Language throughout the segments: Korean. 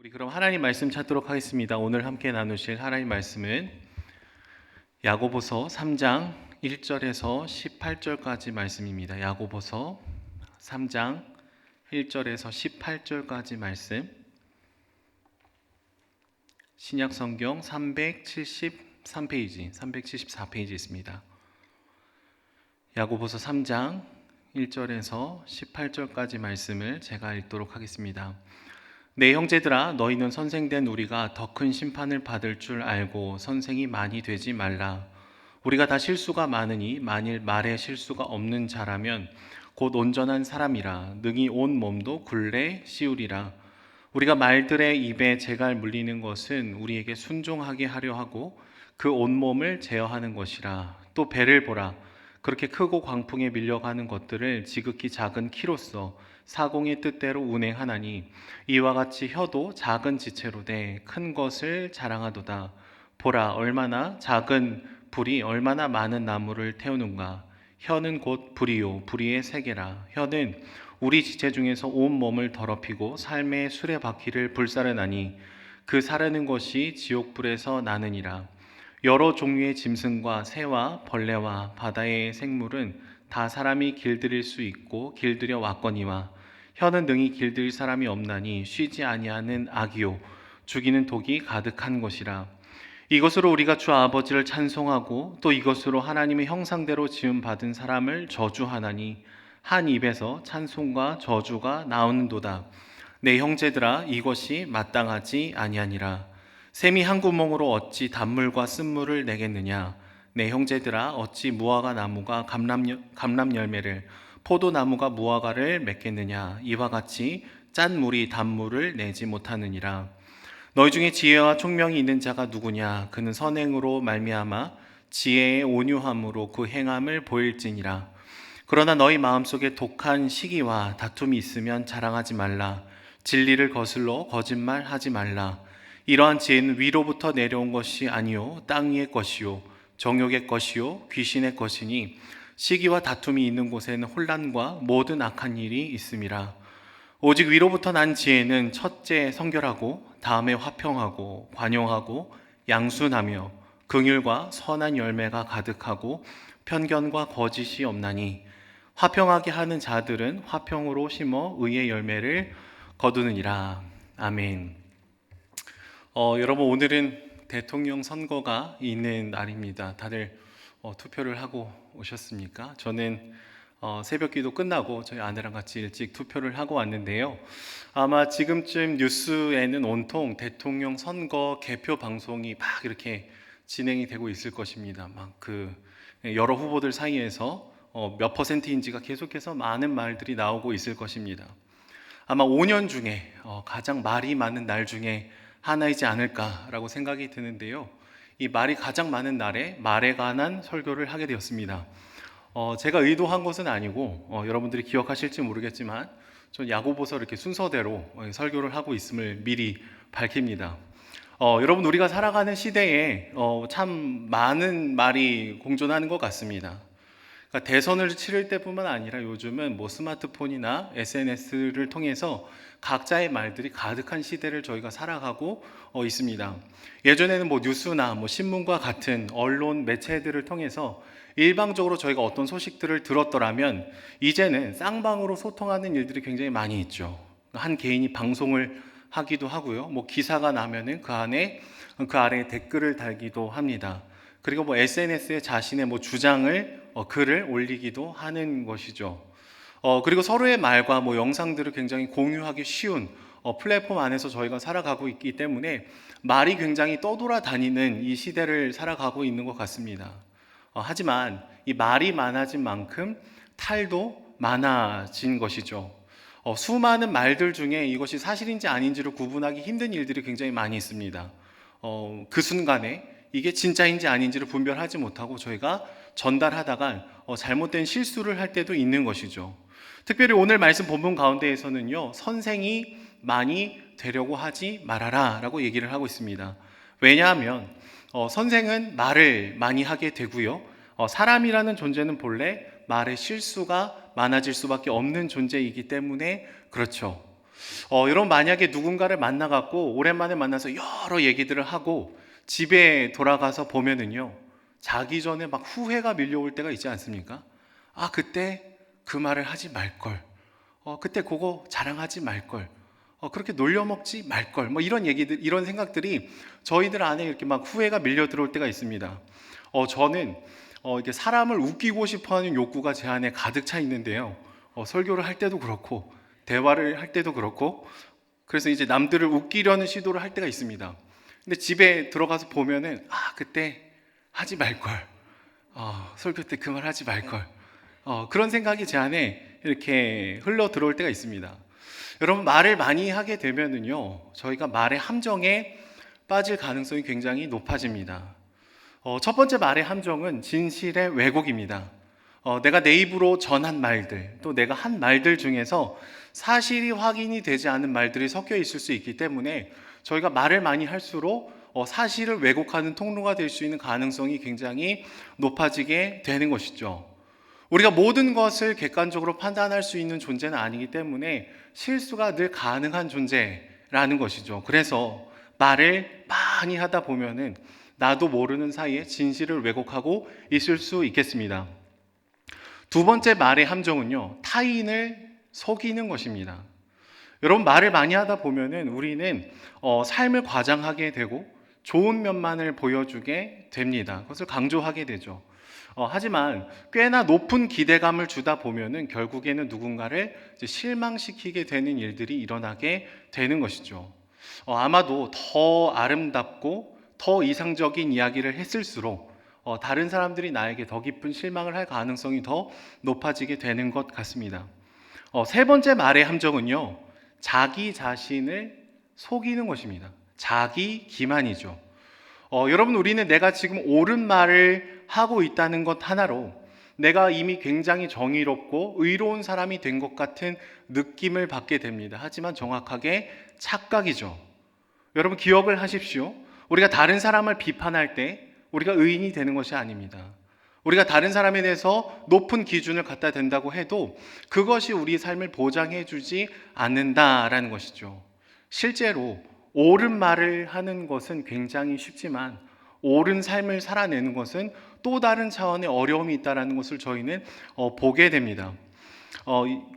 우리 그럼 하나님 말씀 찾도록 하겠습니다. 오늘 함께 나누실 하나님 말씀은 야고보서 3장 1절에서 18절까지 말씀입니다. 야고보서 3장 1절에서 18절까지 말씀. 신약 성경 373페이지, 374페이지 있습니다. 야고보서 3장 1절에서 18절까지 말씀을 제가 읽도록 하겠습니다. 내 형제들아, 너희는 선생된 우리가 더 큰 심판을 받을 줄 알고 선생이 많이 되지 말라. 우리가 다 실수가 많으니 만일 말에 실수가 없는 자라면 곧 온전한 사람이라 능히 온 몸도 굴레 씌우리라. 우리가 말들의 입에 재갈 물리는 것은 우리에게 순종하게 하려 하고 그 온몸을 제어하는 것이라. 또 배를 보라. 그렇게 크고 광풍에 밀려가는 것들을 지극히 작은 키로써 사공의 뜻대로 운행하나니 이와 같이 혀도 작은 지체로 돼 큰 것을 자랑하도다. 보라, 얼마나 작은 불이 얼마나 많은 나무를 태우는가. 혀는 곧 불이요 불의의 세계라. 혀는 우리 지체 중에서 온 몸을 더럽히고 삶의 수레바퀴를 불사르나니 그 사르는 것이 지옥불에서 나느니라. 여러 종류의 짐승과 새와 벌레와 바다의 생물은 다 사람이 길들일 수 있고 길들여 왔거니와 혀는 능히 길들일 사람이 없나니 쉬지 아니하는 악이요 죽이는 독이 가득한 것이라. 이것으로 우리가 주 아버지를 찬송하고 또 이것으로 하나님의 형상대로 지음 받은 사람을 저주하나니 한 입에서 찬송과 저주가 나오는도다. 내 형제들아, 이것이 마땅하지 아니하니라. 샘이 한 구멍으로 어찌 단물과 쓴물을 내겠느냐. 내 형제들아, 어찌 무화과 나무가 감람 열매를 포도나무가 무화과를 맺겠느냐. 이와 같이 짠 물이 단물을 내지 못하느니라. 너희 중에 지혜와 총명이 있는 자가 누구냐. 그는 선행으로 말미암아 지혜의 온유함으로 그 행함을 보일지니라. 그러나 너희 마음속에 독한 시기와 다툼이 있으면 자랑하지 말라. 진리를 거슬러 거짓말하지 말라. 이러한 지혜는 위로부터 내려온 것이 아니요 땅 위의 것이요 정욕의 것이요 귀신의 것이니 시기와 다툼이 있는 곳에는 혼란과 모든 악한 일이 있음이라. 오직 위로부터 난 지혜는 첫째 성결하고 다음에 화평하고 관용하고 양순하며 긍휼과 선한 열매가 가득하고 편견과 거짓이 없나니 화평하게 하는 자들은 화평으로 심어 의의 열매를 거두느니라. 아멘. 여러분, 오늘은 대통령 선거가 있는 날입니다. 다들 투표를 하고 오셨습니까? 저는 새벽 기도 끝나고 저희 아내랑 같이 일찍 투표를 하고 왔는데요. 아마 지금쯤 뉴스에는 온통 대통령 선거 개표 방송이 막 이렇게 진행이 되고 있을 것입니다. 막 여러 후보들 사이에서 몇 퍼센트인지가 계속해서 많은 말들이 나오고 있을 것입니다. 아마 5년 중에 가장 말이 많은 날 중에 하나이지 않을까라고 생각이 드는데요. 이 말이 가장 많은 날에 말에 관한 설교를 하게 되었습니다. 제가 의도한 것은 아니고 여러분들이 기억하실지 모르겠지만 전 야고보서 이렇게 순서대로 설교를 하고 있음을 미리 밝힙니다. 여러분, 우리가 살아가는 시대에 참 많은 말이 공존하는 것 같습니다. 그러니까 대선을 치를 때뿐만 아니라 요즘은 스마트폰이나 SNS를 통해서 각자의 말들이 가득한 시대를 저희가 살아가고 있습니다. 예전에는 뉴스나 신문과 같은 언론 매체들을 통해서 일방적으로 저희가 어떤 소식들을 들었더라면 이제는 쌍방으로 소통하는 일들이 굉장히 많이 있죠. 한 개인이 방송을 하기도 하고요. 기사가 나면은 그 아래에 댓글을 달기도 합니다. 그리고 SNS에 자신의 주장을 글을 올리기도 하는 것이죠. 그리고 서로의 말과 영상들을 굉장히 공유하기 쉬운 플랫폼 안에서 저희가 살아가고 있기 때문에 말이 굉장히 떠돌아다니는 이 시대를 살아가고 있는 것 같습니다. 하지만 이 말이 많아진 만큼 탈도 많아진 것이죠. 수많은 말들 중에 이것이 사실인지 아닌지를 구분하기 힘든 일들이 굉장히 많이 있습니다. 그 순간에 이게 진짜인지 아닌지를 분별하지 못하고 저희가 전달하다가 잘못된 실수를 할 때도 있는 것이죠. 특별히 오늘 말씀 본문 가운데에서는요, 선생이 많이 되려고 하지 말아라 라고 얘기를 하고 있습니다. 왜냐하면 선생은 말을 많이 하게 되고요, 사람이라는 존재는 본래 말의 실수가 많아질 수밖에 없는 존재이기 때문에 그렇죠. 여러분 만약에 누군가를 만나갖고 오랜만에 만나서 여러 얘기들을 하고 집에 돌아가서 보면은요, 자기 전에 막 후회가 밀려올 때가 있지 않습니까? 아, 그때 그 말을 하지 말걸. 그때 그거 자랑하지 말걸. 그렇게 놀려먹지 말걸. 뭐 이런 얘기들, 이런 생각들이 저희들 안에 이렇게 막 후회가 밀려 들어올 때가 있습니다. 저는 이렇게 사람을 웃기고 싶어 하는 욕구가 제 안에 가득 차 있는데요. 설교를 할 때도 그렇고, 대화를 할 때도 그렇고, 그래서 이제 남들을 웃기려는 시도를 할 때가 있습니다. 근데 집에 들어가서 보면은, 아, 그때 하지 말걸. 설교 때 그 말 하지 말걸. 그런 생각이 제 안에 이렇게 흘러 들어올 때가 있습니다. 여러분, 말을 많이 하게 되면은요, 저희가 말의 함정에 빠질 가능성이 굉장히 높아집니다. 첫 번째 말의 함정은 진실의 왜곡입니다. 내가 내 입으로 전한 말들, 또 내가 한 말들 중에서 사실이 확인이 되지 않은 말들이 섞여 있을 수 있기 때문에 저희가 말을 많이 할수록 사실을 왜곡하는 통로가 될 수 있는 가능성이 굉장히 높아지게 되는 것이죠. 우리가 모든 것을 객관적으로 판단할 수 있는 존재는 아니기 때문에 실수가 늘 가능한 존재라는 것이죠. 그래서 말을 많이 하다 보면은 나도 모르는 사이에 진실을 왜곡하고 있을 수 있겠습니다. 두 번째 말의 함정은요, 타인을 속이는 것입니다. 여러분, 말을 많이 하다 보면은 우리는 삶을 과장하게 되고 좋은 면만을 보여주게 됩니다. 그것을 강조하게 되죠. 하지만 꽤나 높은 기대감을 주다 보면은 결국에는 누군가를 이제 실망시키게 되는 일들이 일어나게 되는 것이죠. 아마도 더 아름답고 더 이상적인 이야기를 했을수록 다른 사람들이 나에게 더 깊은 실망을 할 가능성이 더 높아지게 되는 것 같습니다. 세 번째 말의 함정은요, 자기 자신을 속이는 것입니다. 자기 기만이죠. 여러분, 우리는 내가 지금 옳은 말을 하고 있다는 것 하나로 내가 이미 굉장히 정의롭고 의로운 사람이 된 것 같은 느낌을 받게 됩니다. 하지만 정확하게 착각이죠. 여러분, 기억을 하십시오. 우리가 다른 사람을 비판할 때 우리가 의인이 되는 것이 아닙니다. 우리가 다른 사람에 대해서 높은 기준을 갖다 댄다고 해도 그것이 우리 삶을 보장해 주지 않는다라는 것이죠. 실제로 옳은 말을 하는 것은 굉장히 쉽지만 옳은 삶을 살아내는 것은 또 다른 차원의 어려움이 있다는 것을 저희는 보게 됩니다.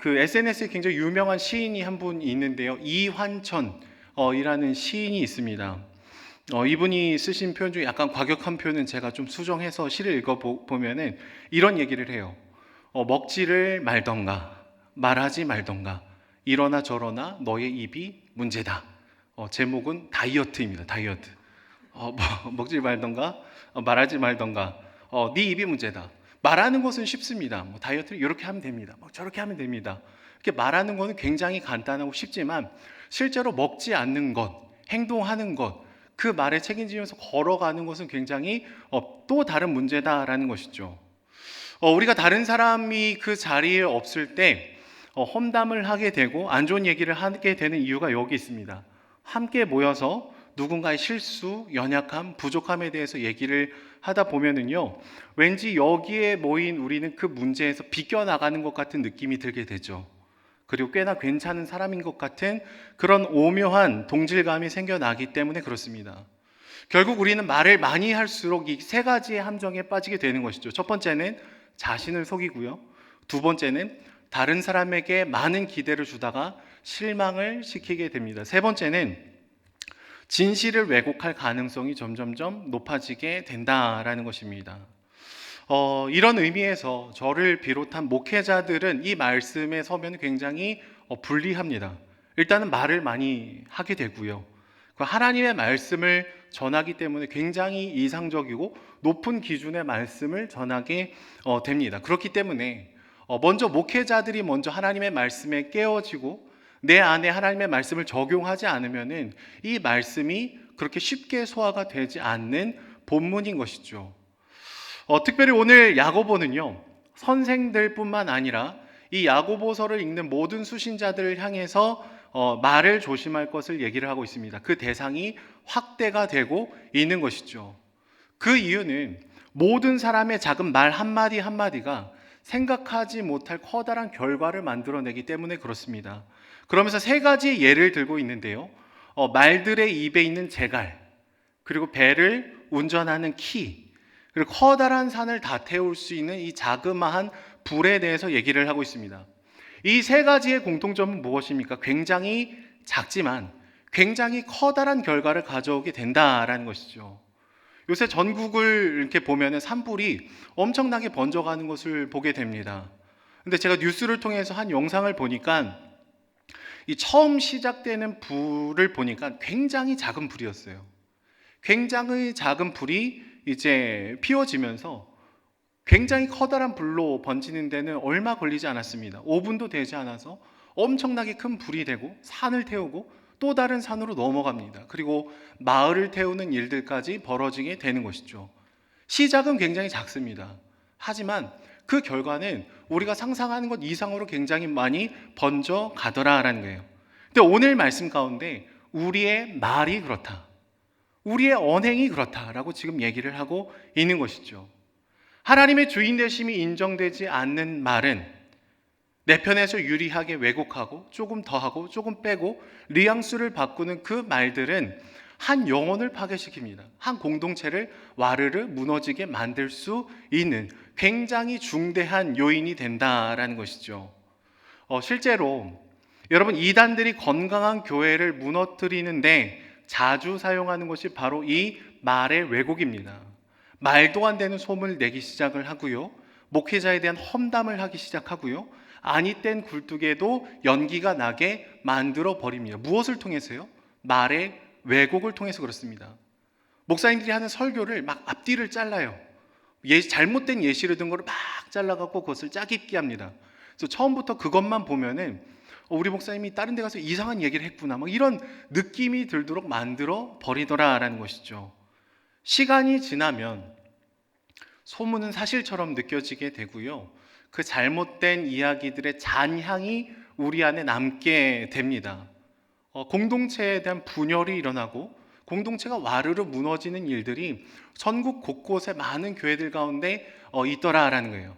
그 SNS에 굉장히 유명한 시인이 한 분 있는데요. 이환천이라는 시인이 있습니다. 이분이 쓰신 표현 중에 약간 과격한 표현은 제가 좀 수정해서 시를 읽어보면은 이런 얘기를 해요. 먹지를 말던가 말하지 말던가 이러나 저러나 너의 입이 문제다. 제목은 다이어트입니다. 다이어트. 먹지 말던가 말하지 말던가 네 입이 문제다. 말하는 것은 쉽습니다. 다이어트를 이렇게 하면 됩니다. 저렇게 하면 됩니다. 이렇게 말하는 것은 굉장히 간단하고 쉽지만 실제로 먹지 않는 것, 행동하는 것, 그 말에 책임지면서 걸어가는 것은 굉장히 또 다른 문제다라는 것이죠. 우리가 다른 사람이 그 자리에 없을 때 험담을 하게 되고 안 좋은 얘기를 하게 되는 이유가 여기 있습니다. 함께 모여서 누군가의 실수, 연약함, 부족함에 대해서 얘기를 하다 보면은요, 왠지 여기에 모인 우리는 그 문제에서 비껴나가는 것 같은 느낌이 들게 되죠. 그리고 꽤나 괜찮은 사람인 것 같은 그런 오묘한 동질감이 생겨나기 때문에 그렇습니다. 결국 우리는 말을 많이 할수록 이 세 가지의 함정에 빠지게 되는 것이죠. 첫 번째는 자신을 속이고요. 두 번째는 다른 사람에게 많은 기대를 주다가 실망을 시키게 됩니다. 세 번째는 진실을 왜곡할 가능성이 점점점 높아지게 된다라는 것입니다. 이런 의미에서 저를 비롯한 목회자들은 이 말씀에 서면 굉장히 불리합니다. 일단은 말을 많이 하게 되고요. 하나님의 말씀을 전하기 때문에 굉장히 이상적이고 높은 기준의 말씀을 전하게 됩니다. 그렇기 때문에 먼저 목회자들이 먼저 하나님의 말씀에 깨어지고 내 안에 하나님의 말씀을 적용하지 않으면은 이 말씀이 그렇게 쉽게 소화가 되지 않는 본문인 것이죠. 특별히 오늘 야고보는요, 선생들뿐만 아니라 이 야고보서를 읽는 모든 수신자들을 향해서 말을 조심할 것을 얘기를 하고 있습니다. 그 대상이 확대가 되고 있는 것이죠. 그 이유는 모든 사람의 작은 말 한마디 한마디가 생각하지 못할 커다란 결과를 만들어내기 때문에 그렇습니다. 그러면서 세 가지의 예를 들고 있는데요. 말들의 입에 있는 제갈, 그리고 배를 운전하는 키, 그리고 커다란 산을 다 태울 수 있는 이 자그마한 불에 대해서 얘기를 하고 있습니다. 이 세 가지의 공통점은 무엇입니까? 굉장히 작지만 굉장히 커다란 결과를 가져오게 된다라는 것이죠. 요새 전국을 이렇게 보면은 산불이 엄청나게 번져가는 것을 보게 됩니다. 근데 제가 뉴스를 통해서 한 영상을 보니까 이 처음 시작되는 불을 보니까 굉장히 작은 불이었어요. 굉장히 작은 불이 이제 피워지면서 굉장히 커다란 불로 번지는 데는 얼마 걸리지 않았습니다. 5분도 되지 않아서 엄청나게 큰 불이 되고 산을 태우고 또 다른 산으로 넘어갑니다. 그리고 마을을 태우는 일들까지 벌어지게 되는 것이죠. 시작은 굉장히 작습니다. 하지만 그 결과는 우리가 상상하는 것 이상으로 굉장히 많이 번져 가더라라는 거예요. 근데 오늘 말씀 가운데 우리의 말이 그렇다, 우리의 언행이 그렇다라고 지금 얘기를 하고 있는 것이죠. 하나님의 주인 되심이 인정되지 않는 말은 내 편에서 유리하게 왜곡하고 조금 더하고 조금 빼고 뉘앙스를 바꾸는 그 말들은 한 영혼을 파괴시킵니다. 한 공동체를 와르르 무너지게 만들 수 있는 굉장히 중대한 요인이 된다라는 것이죠. 실제로 여러분, 이단들이 건강한 교회를 무너뜨리는데 자주 사용하는 것이 바로 이 말의 왜곡입니다. 말도 안 되는 소문을 내기 시작을 하고요, 목회자에 대한 험담을 하기 시작하고요, 아니 땐 굴뚝에도 연기가 나게 만들어 버립니다. 무엇을 통해서요? 말의 왜곡을 통해서 그렇습니다. 목사님들이 하는 설교를 막 앞뒤를 잘라요. 잘못된 예시를 든 거를 막 잘라갖고 그것을 짜깁기 합니다. 그래서 처음부터 그것만 보면은 우리 목사님이 다른 데 가서 이상한 얘기를 했구나, 막 이런 느낌이 들도록 만들어 버리더라라는 것이죠. 시간이 지나면 소문은 사실처럼 느껴지게 되고요, 그 잘못된 이야기들의 잔향이 우리 안에 남게 됩니다. 공동체에 대한 분열이 일어나고 공동체가 와르르 무너지는 일들이 전국 곳곳에 많은 교회들 가운데 있더라라는 거예요.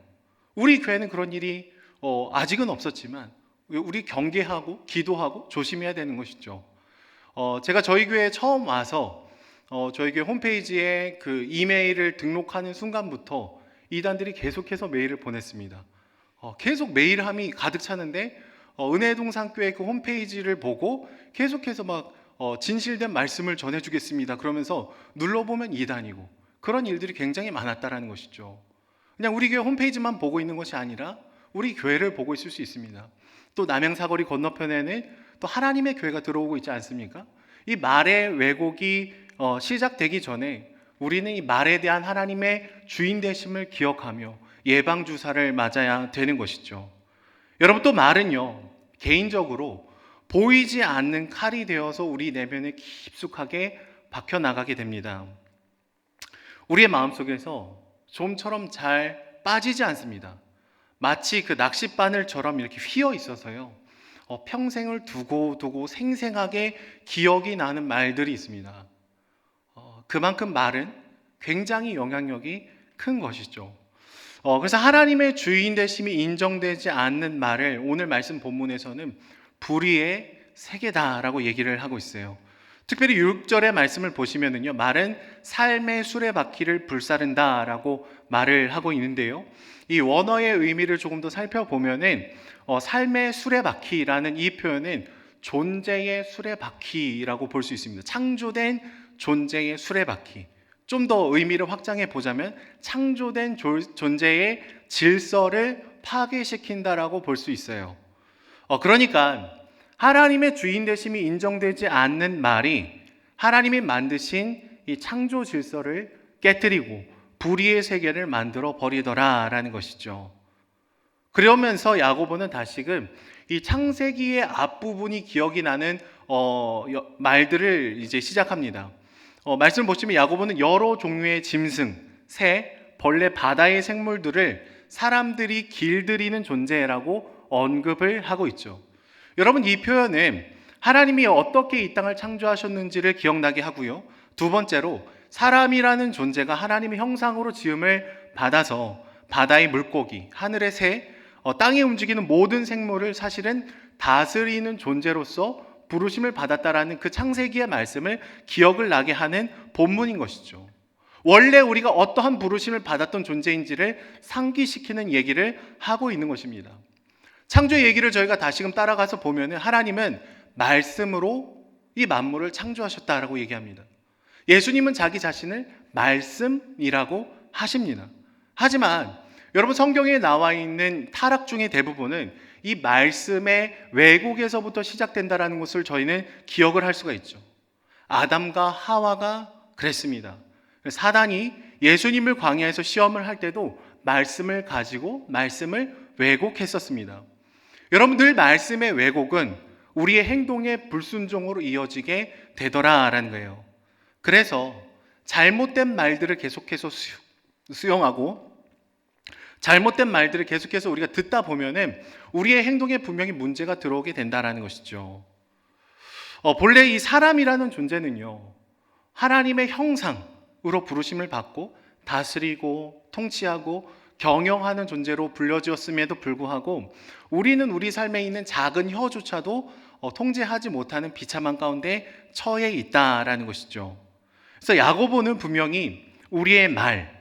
우리 교회는 그런 일이 아직은 없었지만 우리 경계하고 기도하고 조심해야 되는 것이죠. 제가 저희 교회에 처음 와서 저희 교회 홈페이지에 그 이메일을 등록하는 순간부터 이단들이 계속해서 메일을 보냈습니다. 계속 메일함이 가득 차는데 은혜동산교회 그 홈페이지를 보고 계속해서 막 진실된 말씀을 전해주겠습니다 그러면서 눌러보면 이단이고, 그런 일들이 굉장히 많았다라는 것이죠. 그냥 우리 교회 홈페이지만 보고 있는 것이 아니라 우리 교회를 보고 있을 수 있습니다. 또 남양사거리 건너편에는 또 하나님의 교회가 들어오고 있지 않습니까? 이 말의 왜곡이 시작되기 전에 우리는 이 말에 대한 하나님의 주인 되심을 기억하며 예방주사를 맞아야 되는 것이죠. 여러분, 또 말은요, 개인적으로 보이지 않는 칼이 되어서 우리 내면에 깊숙하게 박혀나가게 됩니다. 우리의 마음속에서 좀처럼 잘 빠지지 않습니다. 마치 그 낚싯바늘처럼 이렇게 휘어 있어서요, 평생을 두고 생생하게 기억이 나는 말들이 있습니다. 그만큼 말은 굉장히 영향력이 큰 것이죠. 그래서 하나님의 주인 되심이 인정되지 않는 말을 오늘 말씀 본문에서는 불의의 세계다라고 얘기를 하고 있어요. 특별히 6절의 말씀을 보시면은요, 말은 삶의 수레바퀴를 불사른다라고 말을 하고 있는데요, 이 원어의 의미를 조금 더 살펴보면은 삶의 수레바퀴라는 이 표현은 존재의 수레바퀴라고 볼 수 있습니다. 창조된 존재의 수레바퀴. 좀 더 의미를 확장해 보자면 창조된 존재의 질서를 파괴시킨다라고 볼 수 있어요. 그러니까 하나님의 주인 되심이 인정되지 않는 말이 하나님이 만드신 이 창조 질서를 깨뜨리고 불의의 세계를 만들어 버리더라라는 것이죠. 그러면서 야고보는 다시금 이 창세기의 앞부분이 기억이 나는 말들을 이제 시작합니다. 말씀 보시면 야고보는 여러 종류의 짐승, 새, 벌레, 바다의 생물들을 사람들이 길들이는 존재라고 언급을 하고 있죠. 여러분, 이 표현은 하나님이 어떻게 이 땅을 창조하셨는지를 기억나게 하고요, 두 번째로 사람이라는 존재가 하나님의 형상으로 지음을 받아서 바다의 물고기, 하늘의 새, 땅에 움직이는 모든 생물을 사실은 다스리는 존재로서 부르심을 받았다라는 그 창세기의 말씀을 기억을 나게 하는 본문인 것이죠. 원래 우리가 어떠한 부르심을 받았던 존재인지를 상기시키는 얘기를 하고 있는 것입니다. 창조의 얘기를 저희가 다시금 따라가서 보면 하나님은 말씀으로 이 만물을 창조하셨다라고 얘기합니다. 예수님은 자기 자신을 말씀이라고 하십니다. 하지만 여러분, 성경에 나와 있는 타락 중의 대부분은 이 말씀의 왜곡에서부터 시작된다는 것을 저희는 기억을 할 수가 있죠. 아담과 하와가 그랬습니다. 사단이 예수님을 광야에서 시험을 할 때도 말씀을 가지고 말씀을 왜곡했었습니다. 여러분, 늘 말씀의 왜곡은 우리의 행동의 불순종으로 이어지게 되더라라는 거예요. 그래서 잘못된 말들을 계속해서 수용하고 잘못된 말들을 계속해서 우리가 듣다 보면은 우리의 행동에 분명히 문제가 들어오게 된다라는 것이죠. 본래 이 사람이라는 존재는요, 하나님의 형상으로 부르심을 받고 다스리고 통치하고 경영하는 존재로 불려지었음에도 불구하고 우리는 우리 삶에 있는 작은 혀조차도 통제하지 못하는 비참한 가운데 처해 있다라는 것이죠. 그래서 야고보는 분명히 우리의 말,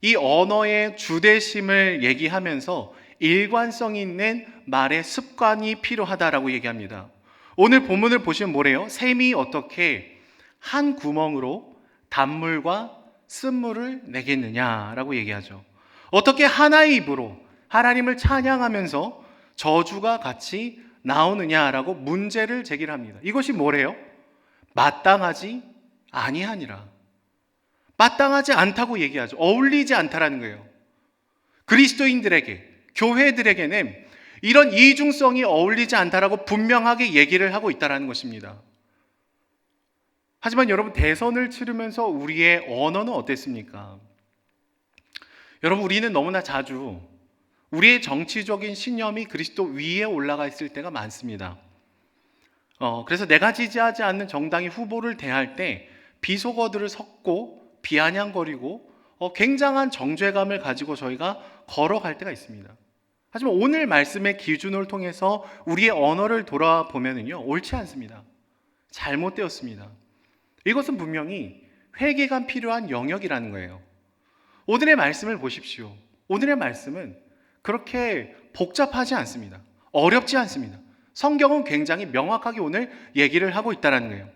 이 언어의 주대심을 얘기하면서 일관성 있는 말의 습관이 필요하다라고 얘기합니다. 오늘 본문을 보시면 뭐래요? 샘이 어떻게 한 구멍으로 단물과 쓴물을 내겠느냐라고 얘기하죠. 어떻게 하나의 입으로 하나님을 찬양하면서 저주가 같이 나오느냐라고 문제를 제기합니다. 이것이 뭐래요? 마땅하지 아니하니라. 마땅하지 않다고 얘기하죠. 어울리지 않다라는 거예요. 그리스도인들에게, 교회들에게는 이런 이중성이 어울리지 않다라고 분명하게 얘기를 하고 있다는 것입니다. 하지만 여러분, 대선을 치르면서 우리의 언어는 어땠습니까? 여러분, 우리는 너무나 자주 우리의 정치적인 신념이 그리스도 위에 올라가 있을 때가 많습니다. 그래서 내가 지지하지 않는 정당의 후보를 대할 때 비속어들을 섞고 비아냥거리고 굉장한 정죄감을 가지고 저희가 걸어갈 때가 있습니다. 하지만 오늘 말씀의 기준을 통해서 우리의 언어를 돌아보면요, 옳지 않습니다. 잘못되었습니다. 이것은 분명히 회개가 필요한 영역이라는 거예요. 오늘의 말씀을 보십시오. 오늘의 말씀은 그렇게 복잡하지 않습니다. 어렵지 않습니다. 성경은 굉장히 명확하게 오늘 얘기를 하고 있다는 거예요.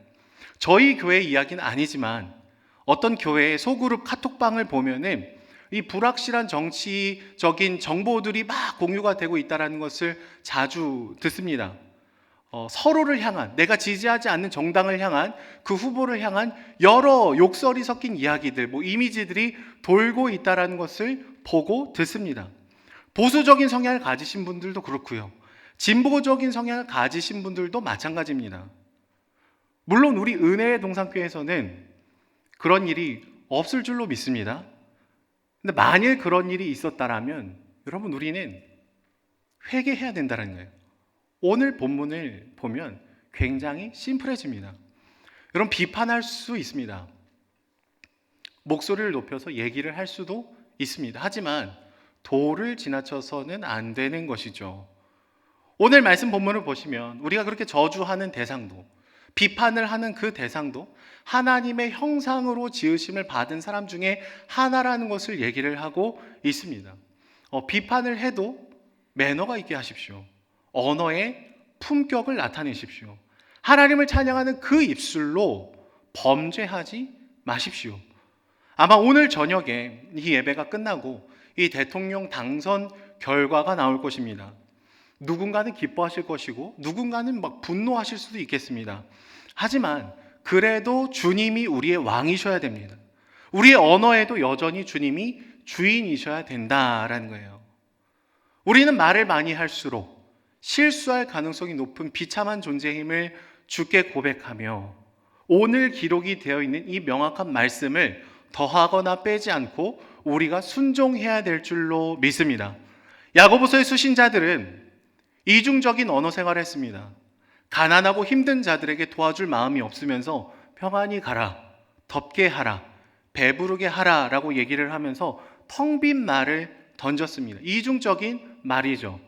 저희 교회 이야기는 아니지만 어떤 교회의 소그룹 카톡방을 보면은 이 불확실한 정치적인 정보들이 막 공유가 되고 있다는 것을 자주 듣습니다. 서로를 향한, 내가 지지하지 않는 정당을 향한, 그 후보를 향한 여러 욕설이 섞인 이야기들, 이미지들이 돌고 있다는 것을 보고 듣습니다. 보수적인 성향을 가지신 분들도 그렇고요, 진보적인 성향을 가지신 분들도 마찬가지입니다. 물론 우리 은혜의 동산교회에서는 그런 일이 없을 줄로 믿습니다. 근데 만일 그런 일이 있었다라면 여러분, 우리는 회개해야 된다는 거예요. 오늘 본문을 보면 굉장히 심플해집니다. 여러분, 비판할 수 있습니다. 목소리를 높여서 얘기를 할 수도 있습니다. 하지만 도를 지나쳐서는 안 되는 것이죠. 오늘 말씀 본문을 보시면 우리가 그렇게 저주하는 대상도, 비판을 하는 그 대상도 하나님의 형상으로 지으심을 받은 사람 중에 하나라는 것을 얘기를 하고 있습니다. 비판을 해도 매너가 있게 하십시오. 언어의 품격을 나타내십시오. 하나님을 찬양하는 그 입술로 범죄하지 마십시오. 아마 오늘 저녁에 이 예배가 끝나고 이 대통령 당선 결과가 나올 것입니다. 누군가는 기뻐하실 것이고 누군가는 막 분노하실 수도 있겠습니다. 하지만 그래도 주님이 우리의 왕이셔야 됩니다. 우리의 언어에도 여전히 주님이 주인이셔야 된다라는 거예요. 우리는 말을 많이 할수록 실수할 가능성이 높은 비참한 존재임을 주께 고백하며 오늘 기록이 되어 있는 이 명확한 말씀을 더하거나 빼지 않고 우리가 순종해야 될 줄로 믿습니다. 야고보서의 수신자들은 이중적인 언어 생활을 했습니다. 가난하고 힘든 자들에게 도와줄 마음이 없으면서 평안히 가라, 덥게 하라, 배부르게 하라 라고 얘기를 하면서 텅 빈 말을 던졌습니다. 이중적인 말이죠.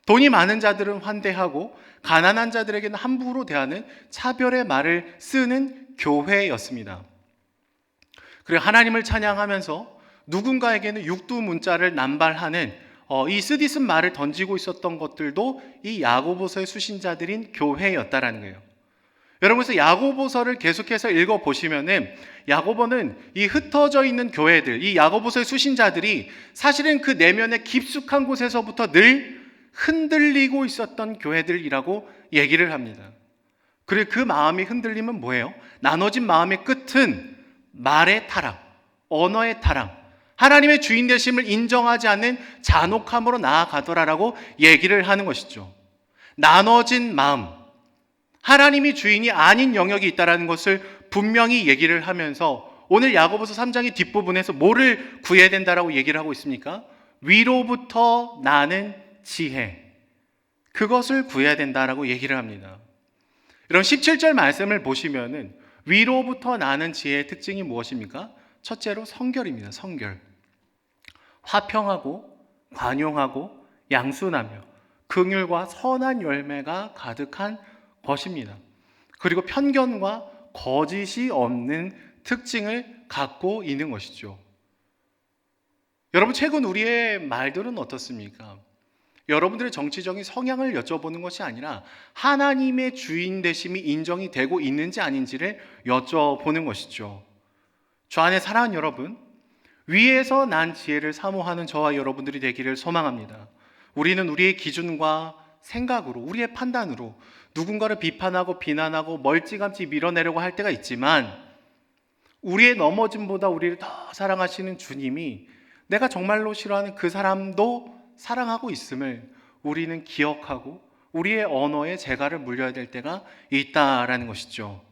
돈이 많은 자들은 환대하고 가난한 자들에게는 함부로 대하는 차별의 말을 쓰는 교회였습니다. 그리고 하나님을 찬양하면서 누군가에게는 육두문자를 남발하는 이 쓰디쓴 말을 던지고 있었던 것들도 이 야고보서의 수신자들인 교회였다라는 거예요. 여러분, 그래서 야고보서를 계속해서 읽어보시면은 야고보는 이 흩어져 있는 교회들, 이 야고보서의 수신자들이 사실은 그 내면의 깊숙한 곳에서부터 늘 흔들리고 있었던 교회들이라고 얘기를 합니다. 그리고 그 마음이 흔들리면 뭐예요? 나눠진 마음의 끝은 말의 타락, 언어의 타락, 하나님의 주인 되심을 인정하지 않는 잔혹함으로 나아가더라라고 얘기를 하는 것이죠. 나눠진 마음, 하나님이 주인이 아닌 영역이 있다는 것을 분명히 얘기를 하면서 오늘 야고보서 3장의 뒷부분에서 뭐를 구해야 된다라고 얘기를 하고 있습니까? 위로부터 나는 지혜, 그것을 구해야 된다라고 얘기를 합니다. 이런 17절 말씀을 보시면은 위로부터 나는 지혜의 특징이 무엇입니까? 첫째로 성결입니다. 성결. 화평하고 관용하고 양순하며 긍휼과 선한 열매가 가득한 것입니다. 그리고 편견과 거짓이 없는 특징을 갖고 있는 것이죠. 여러분, 최근 우리의 말들은 어떻습니까? 여러분들의 정치적인 성향을 여쭤보는 것이 아니라 하나님의 주인 되심이 인정이 되고 있는지 아닌지를 여쭤보는 것이죠. 저 안에 사랑하는 여러분, 위에서 난 지혜를 사모하는 저와 여러분들이 되기를 소망합니다. 우리는 우리의 기준과 생각으로, 우리의 판단으로 누군가를 비판하고 비난하고 멀찌감치 밀어내려고 할 때가 있지만 우리의 넘어짐보다 우리를 더 사랑하시는 주님이 내가 정말로 싫어하는 그 사람도 사랑하고 있음을 우리는 기억하고 우리의 언어에 재갈을 물려야 될 때가 있다라는 것이죠.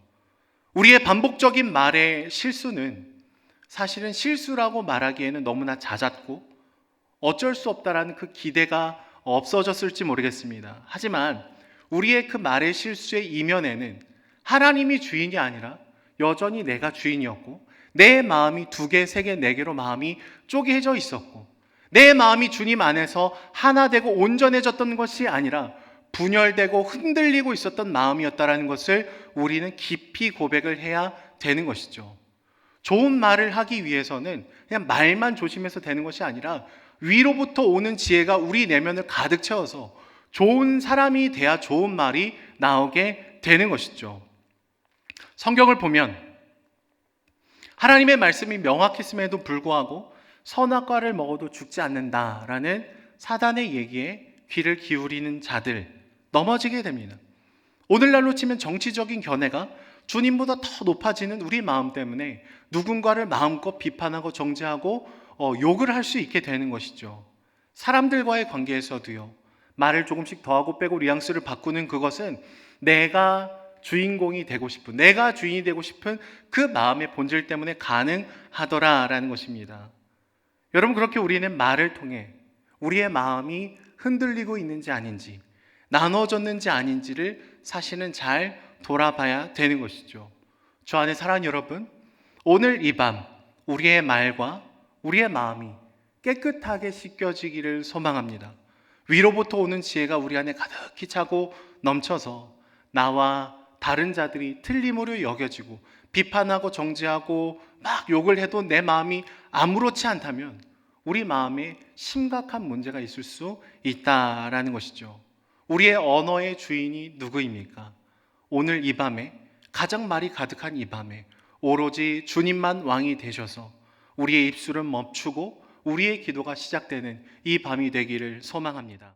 우리의 반복적인 말의 실수는 사실은 실수라고 말하기에는 너무나 잦았고 어쩔 수 없다라는 그 기대가 없어졌을지 모르겠습니다. 하지만 우리의 그 말의 실수의 이면에는 하나님이 주인이 아니라 여전히 내가 주인이었고 내 마음이 2개, 3개, 4개로 마음이 쪼개져 있었고 내 마음이 주님 안에서 하나 되고 온전해졌던 것이 아니라 분열되고 흔들리고 있었던 마음이었다는 것을 우리는 깊이 고백을 해야 되는 것이죠. 좋은 말을 하기 위해서는 그냥 말만 조심해서 되는 것이 아니라 위로부터 오는 지혜가 우리 내면을 가득 채워서 좋은 사람이 돼야 좋은 말이 나오게 되는 것이죠. 성경을 보면 하나님의 말씀이 명확했음에도 불구하고 선악과를 먹어도 죽지 않는다라는 사단의 얘기에 귀를 기울이는 자들 넘어지게 됩니다. 오늘날로 치면 정치적인 견해가 주님보다 더 높아지는 우리 마음 때문에 누군가를 마음껏 비판하고 정죄하고 욕을 할 수 있게 되는 것이죠. 사람들과의 관계에서도요. 말을 조금씩 더하고 빼고 뉘앙스를 바꾸는 그것은 내가 주인공이 되고 싶은, 내가 주인이 되고 싶은 그 마음의 본질 때문에 가능하더라라는 것입니다. 여러분, 그렇게 우리는 말을 통해 우리의 마음이 흔들리고 있는지 아닌지, 나눠졌는지 아닌지를 사실은 잘 돌아봐야 되는 것이죠. 저 안에 사랑하는 여러분, 오늘 이 밤 우리의 말과 우리의 마음이 깨끗하게 씻겨지기를 소망합니다. 위로부터 오는 지혜가 우리 안에 가득히 차고 넘쳐서 나와 다른 자들이 틀림으로 여겨지고 비판하고 정죄하고 막 욕을 해도 내 마음이 아무렇지 않다면 우리 마음에 심각한 문제가 있을 수 있다라는 것이죠. 우리의 언어의 주인이 누구입니까? 오늘 이 밤에, 가장 말이 가득한 이 밤에 오로지 주님만 왕이 되셔서 우리의 입술은 멈추고 우리의 기도가 시작되는 이 밤이 되기를 소망합니다.